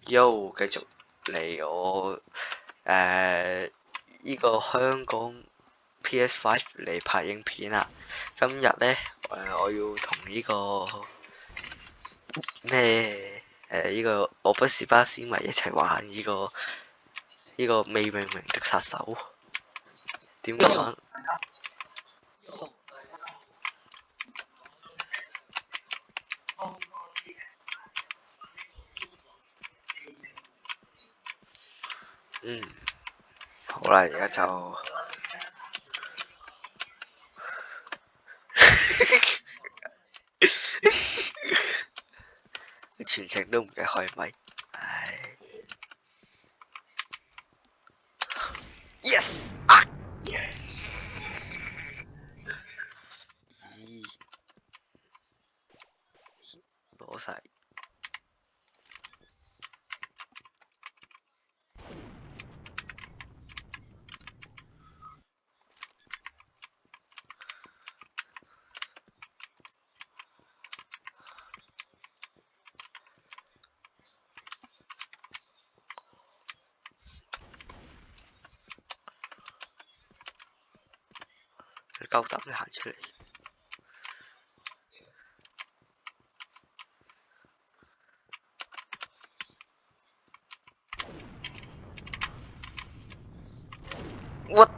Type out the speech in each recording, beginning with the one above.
又繼續嚟我呢個香港 PS5 嚟拍影片啦。今日呢，我要同呢個咩呢個我不是巴士迷一齊玩呢個未命名的殺手。點玩？好啦，而家就全程都唔記得開咪，唉 ，yes 啊 ，yes，咦，攞晒。你夠膽你行出嚟！What？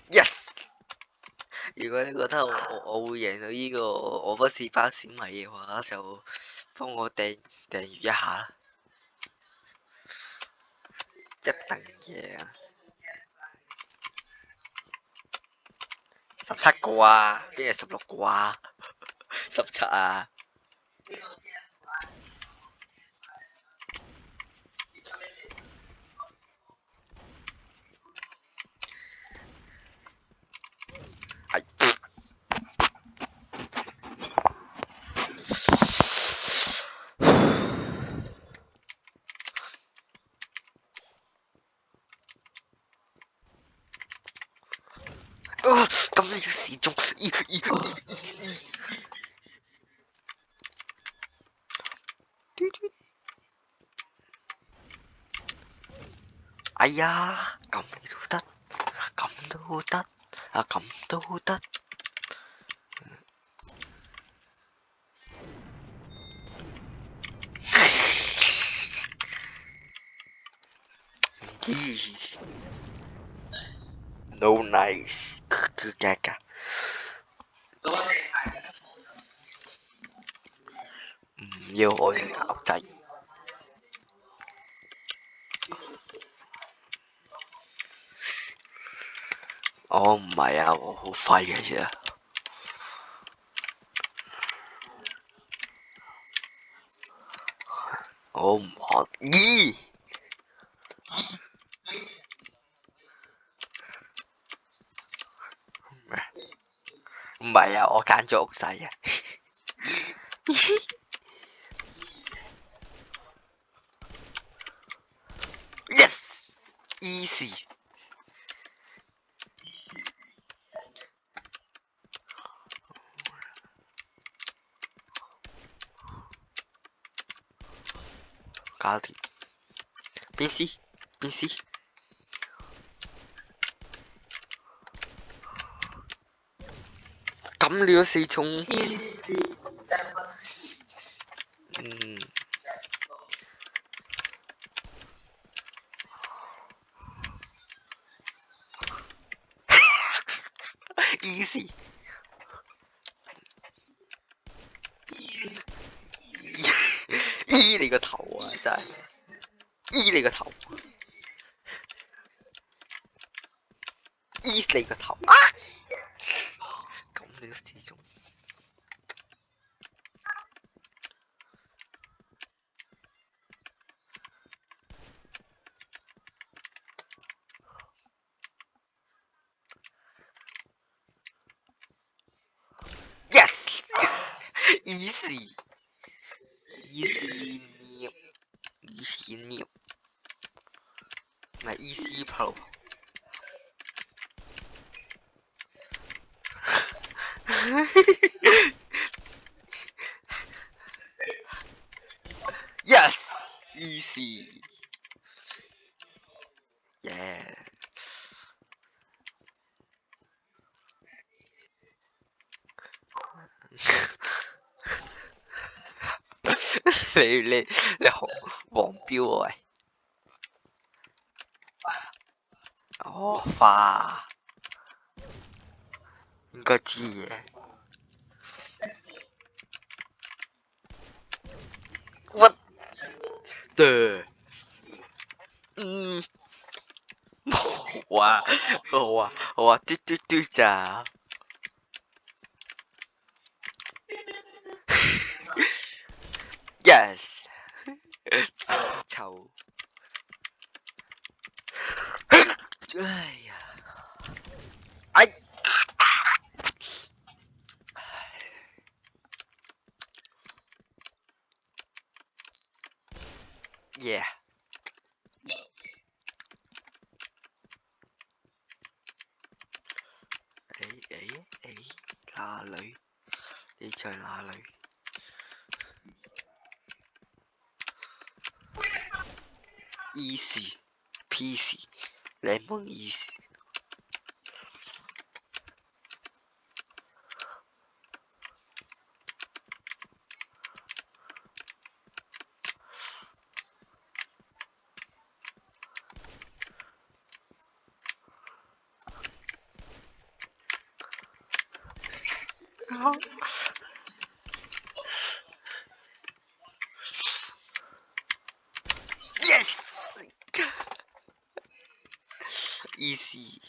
Yes！如果你覺得我會贏到呢個我不是巴士迷嘅話，就幫我訂閱一下啦，一定贏啊！17個啊，邊係16個啊？17啊！係。咁你嘅時鐘，哎呀，咁都得，咁都得，啊咁都得。No nice，佢嘅㗎。唔要我嘅牛仔。我唔係啊，我好廢嘅啫。我唔可以。唔係啊，我揀咗屋仔啊。Yes， easy。搞掂。邊 C？ 邊 C？ 咁你都4中。easy。醫你個頭啊！真係醫你個頭，醫你個頭啊！咁你都4中。Yes， easy easy 喵 easy 喵，唔係 easy pro。Yes easy yeah 你好黃標喎喂，哦花應該知嘅。What the？冇啊，我話嘟嘟嘟咋。Yes 臭。哎呀，哎，yeah。哪裏？你在哪裏 ？Easy peasy lemon easy。Yes easy。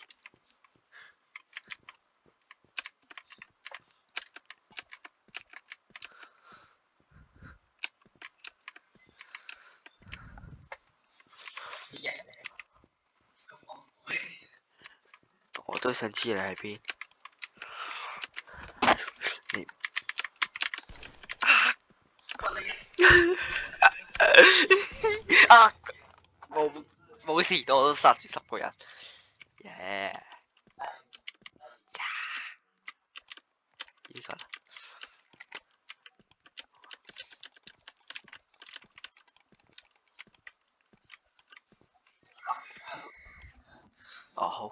我都想知你喺邊。你啊！冇事，我都殺住10個人。耶！呢個啦。哦好。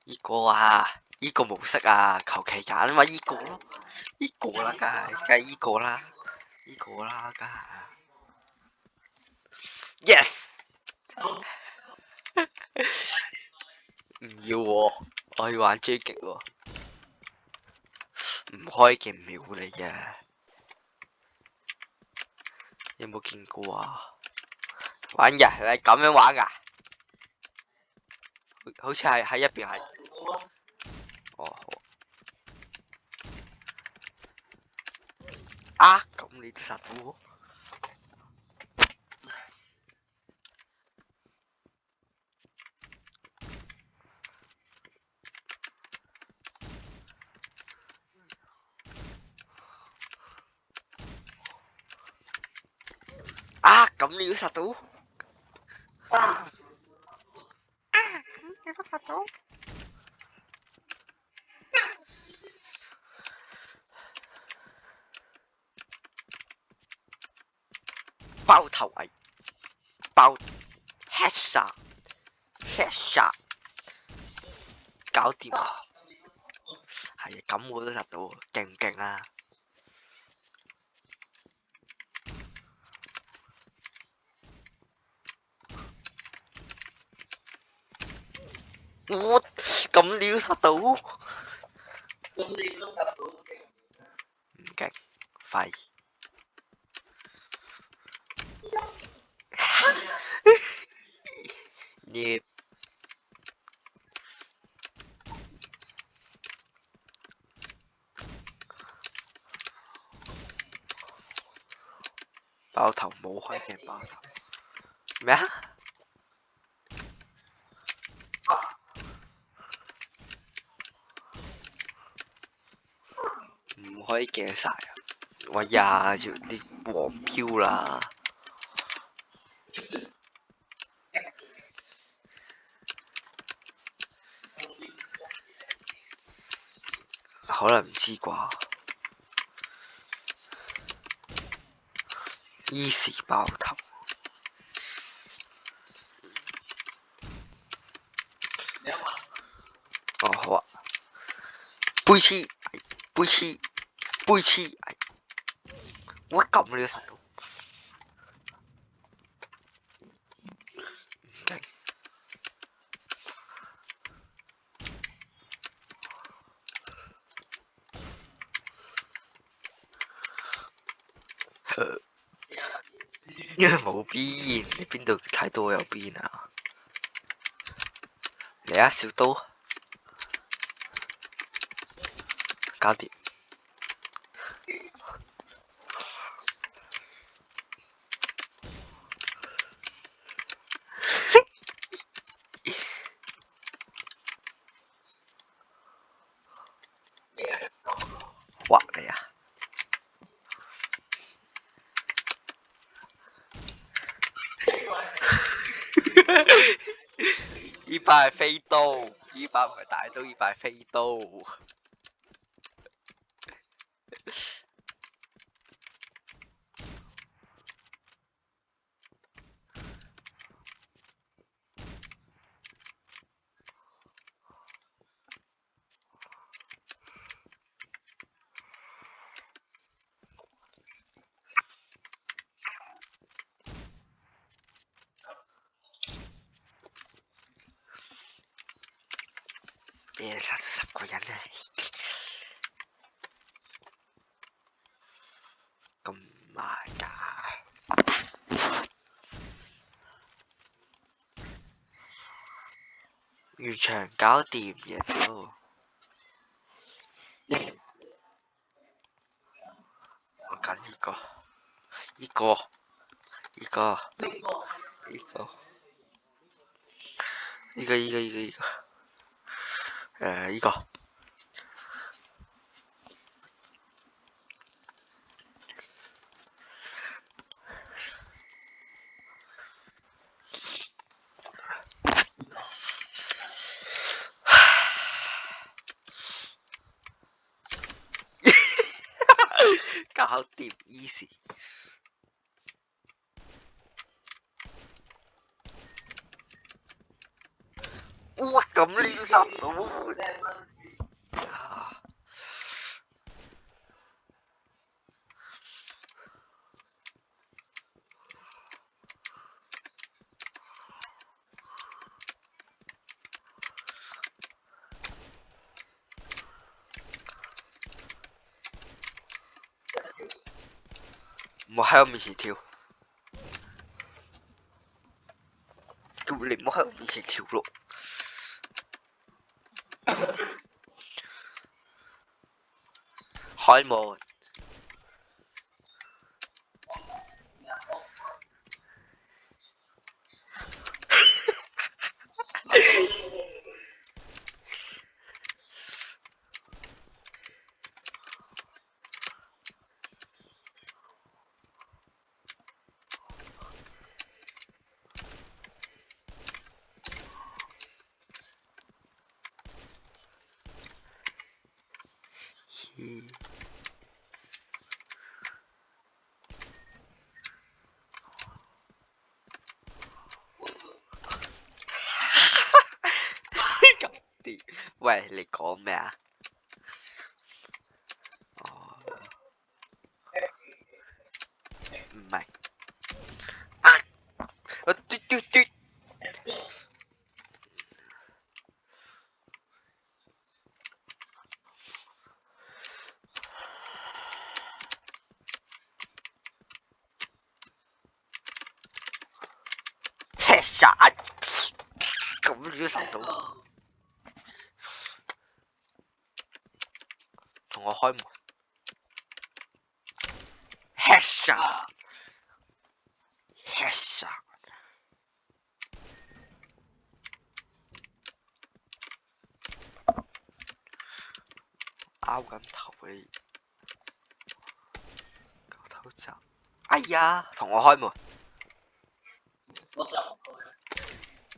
呢個啊，呢個模式啊，求其揀嘛，呢個咯，呢個啦，梗係呢個啦，呢個啦，梗係。Yes。唔要喎，我要玩追擊喎，唔開嘅秒嚟嘅，有冇見過啊？玩嘅，你咁樣玩噶？好似係喺一邊係。哦好。啊，咁你都殺到我？啊，咁你都殺到？咁你都殺到？爆頭位，爆 headshot，搞掂。係啊，咁我都殺到，勁唔勁啊？我咁你都殺到？唔勁，廢。耶！爆頭冇開嘅爆頭。咩啊？唔開可以鏡晒啊！喂呀，要啲黃標啦！可能唔知啩？Easy 爆頭。哦，好啊。杯黐，杯黐，杯黐。我撳呢個細佬。勁。因為冇邊，你邊度睇到我有邊啊？嚟啊，小刀，搞掂。畫你啊！呢把係飛刀，呢把唔係大刀，呢把係飛刀。殺咗10個人啊！咁賣㗎，完場搞掂贏咗。我揀呢個，呢個，呢個，呢個，呢個，呢個。搞掂 easy。哇！咁亂殺到啊！唔好喺我面前跳，叫你唔好喺我面前跳咯。開門。喂，你講咩啊？哦，唔係。我嘟嘟嘟。headshot。咁都殺到。同我開門。headshot。headshot。拗緊頭你。好雜。哎呀，同我開門。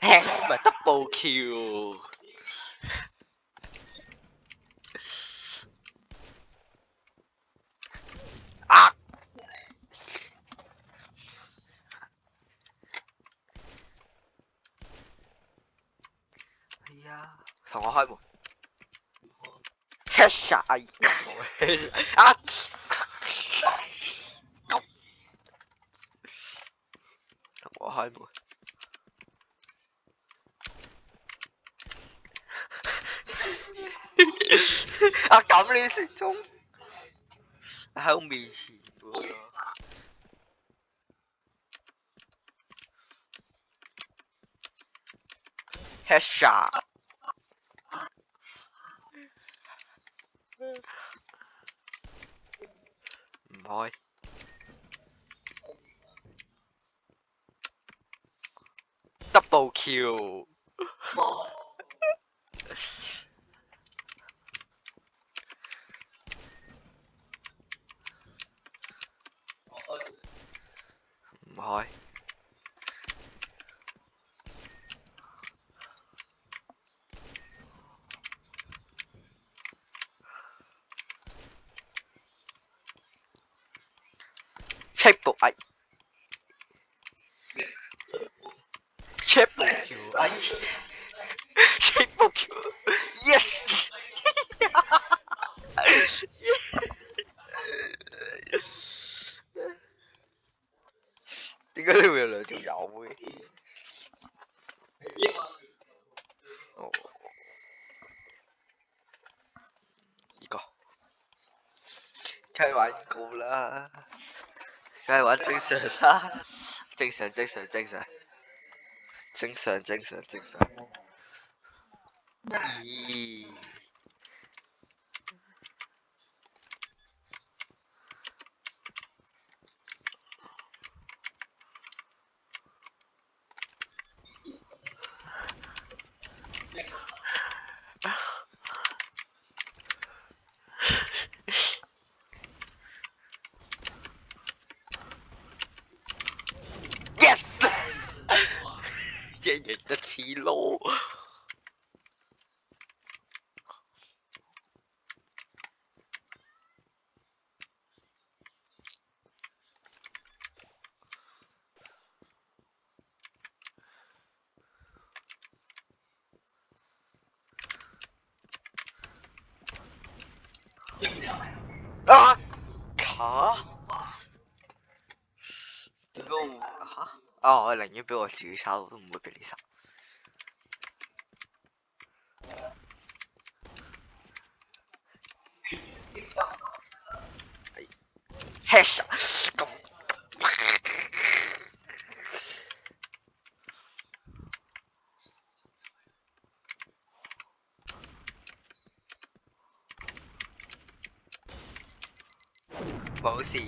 嘿，唔係 double kill。啊！哎呀，同我開門。headshot 啊！同我開門。啊咁你先中？喺我面前喎。headshot。唔開。double kill。唔開。triple 哎 triple kill 哎 triple kill yes 點解你會有兩條友嘅？哦，呢個開玩笑啦，梗係玩正常啦，正常。咦？yes 贏一次咯。啊！嚇？點解我嚇？啊！我寧願俾我自己殺，我都唔會俾你殺。headshot 咁。冇事。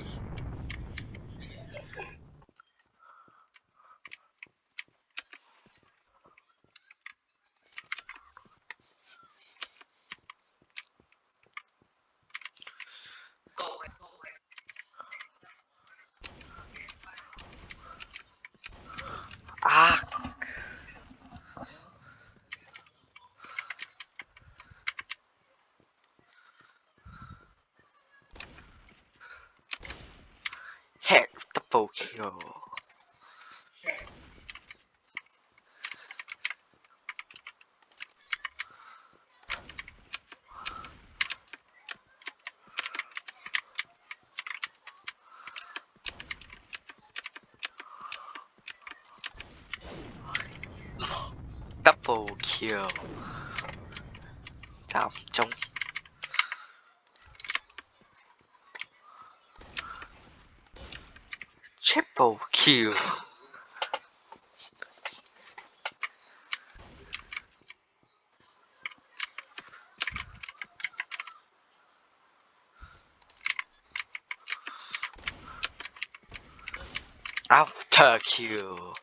啊！head double kill。double kill。集中。triple kill。after kill。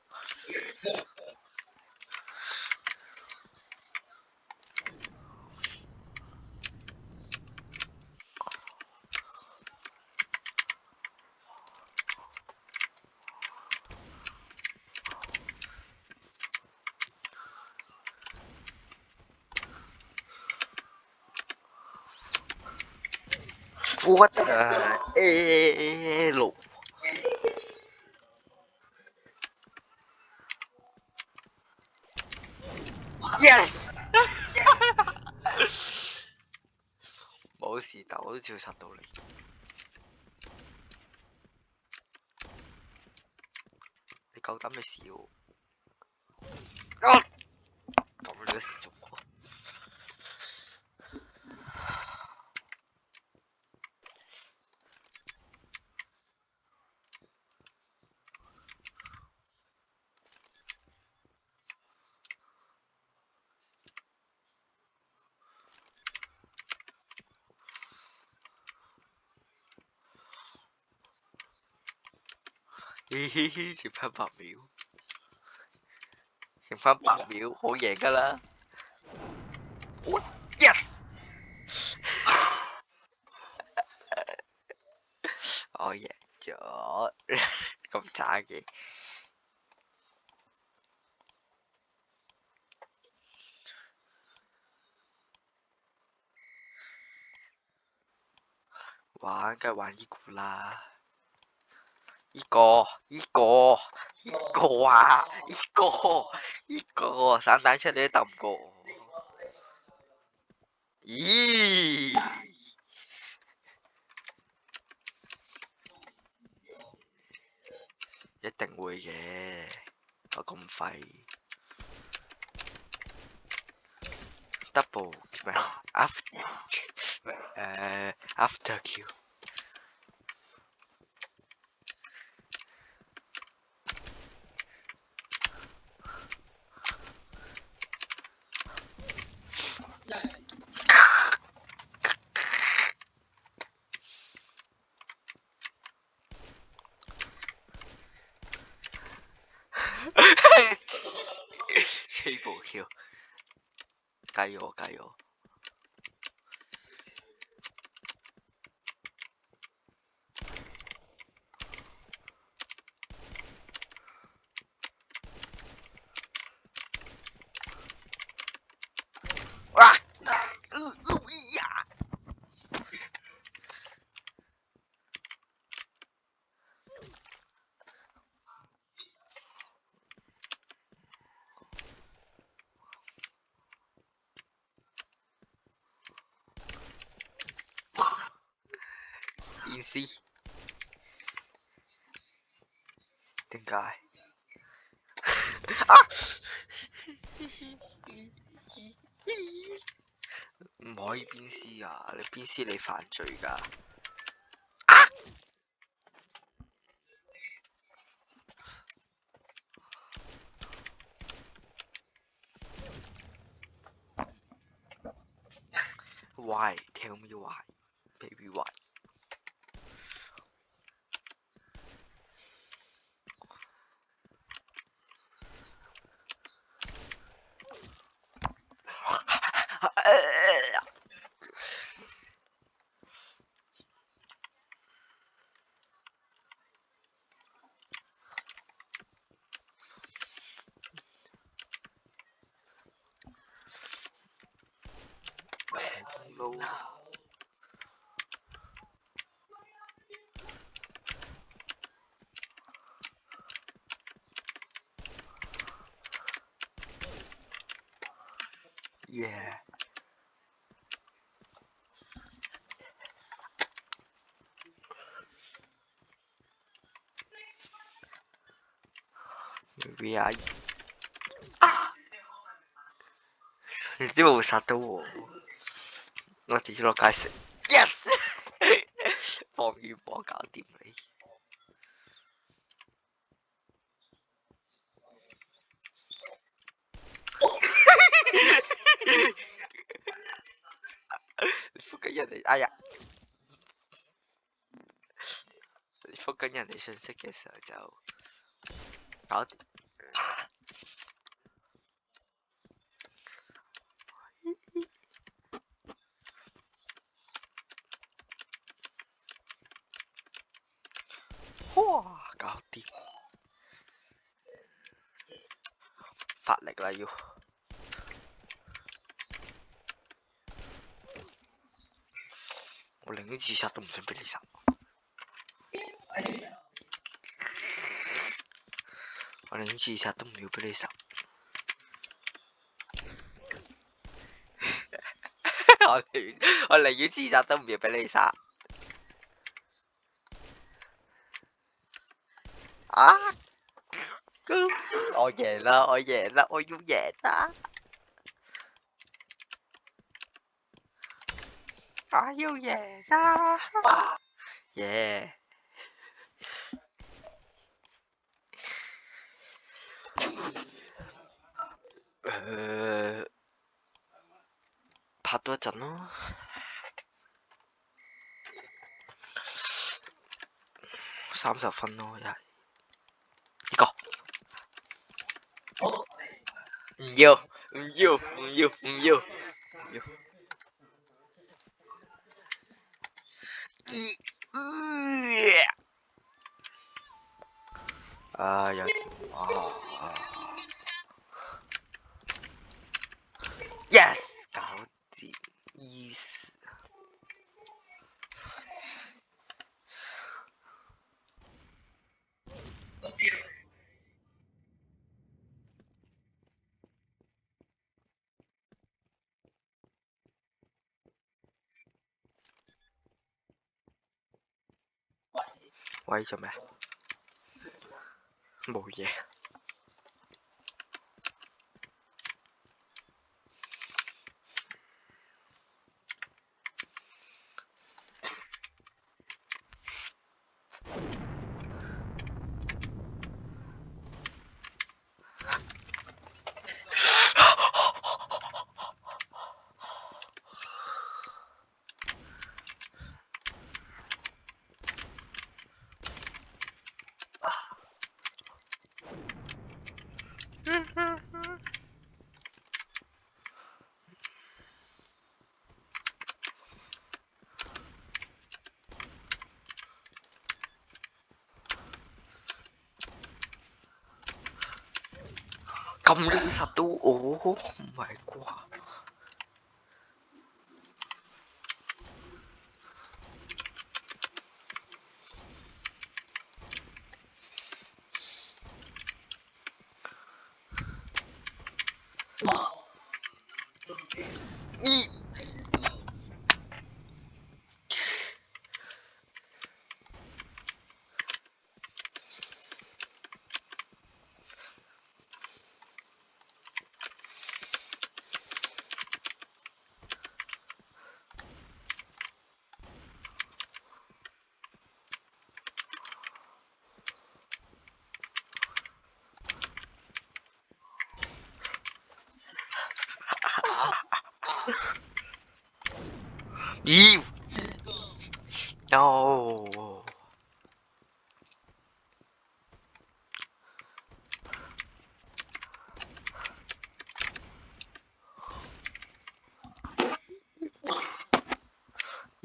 What the hell? Yes！冇事，但我都照殺到你。你夠膽咪笑？咁你都笑我？嘻嘻嘻，剩翻8秒，剩翻8秒，好贏㗎啦！Yes！我贏咗，咁渣嘅。玩梗係玩依個啦，依個啊，依個散彈出你都揼唔過我。咦？一定會嘅，我咁廢。double 咩？after kill。triple kill，加油！哇！呀！easy。點解？啊！唔可以鞭屍啊！你鞭屍你犯罪㗎。啊！Why? Tell me why, baby why? Yeah. Maybe I 你知冇殺到我？我直接落街食。Yes！放完波搞掂你。你覆緊人哋，哎呀！你覆緊人哋信息嘅時候就搞掂。哇！搞掂。發力啦要。我寧願自殺都唔想俾你殺。我寧願自殺都唔要俾你殺。我寧願自殺都唔要俾你殺。啊！我贏啦！我贏啦！我要贏啦！我要贏啦！耶！拍多一陣咯，30分咯，又係呢個。唔要唔要唔要唔要唔要！啊有！Yes， 搞掂 ，easy。我知啦。喂，做咩？冇嘢。咁呢實都唔係啩？咦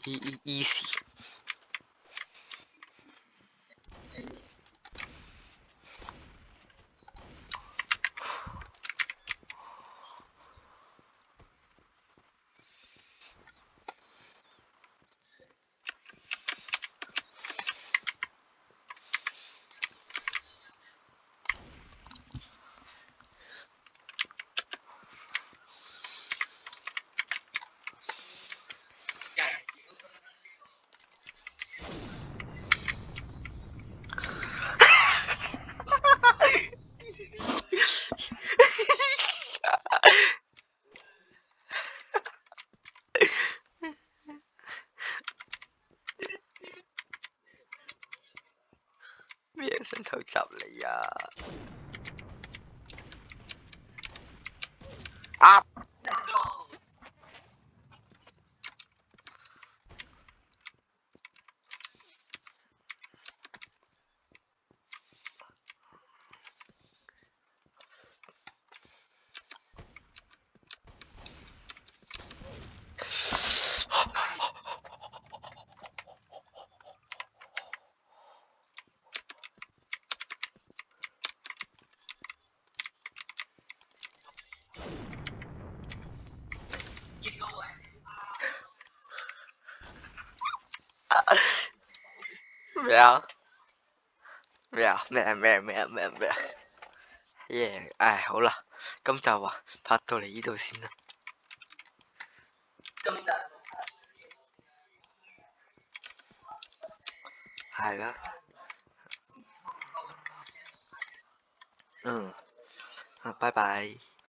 ？No！easy。咩想偷襲你啊？啊！咩啊？咩啊？咩啊？耶！唉，好啦，今集啊拍到嚟呢度先啦。係啦，嗯，啊，拜拜。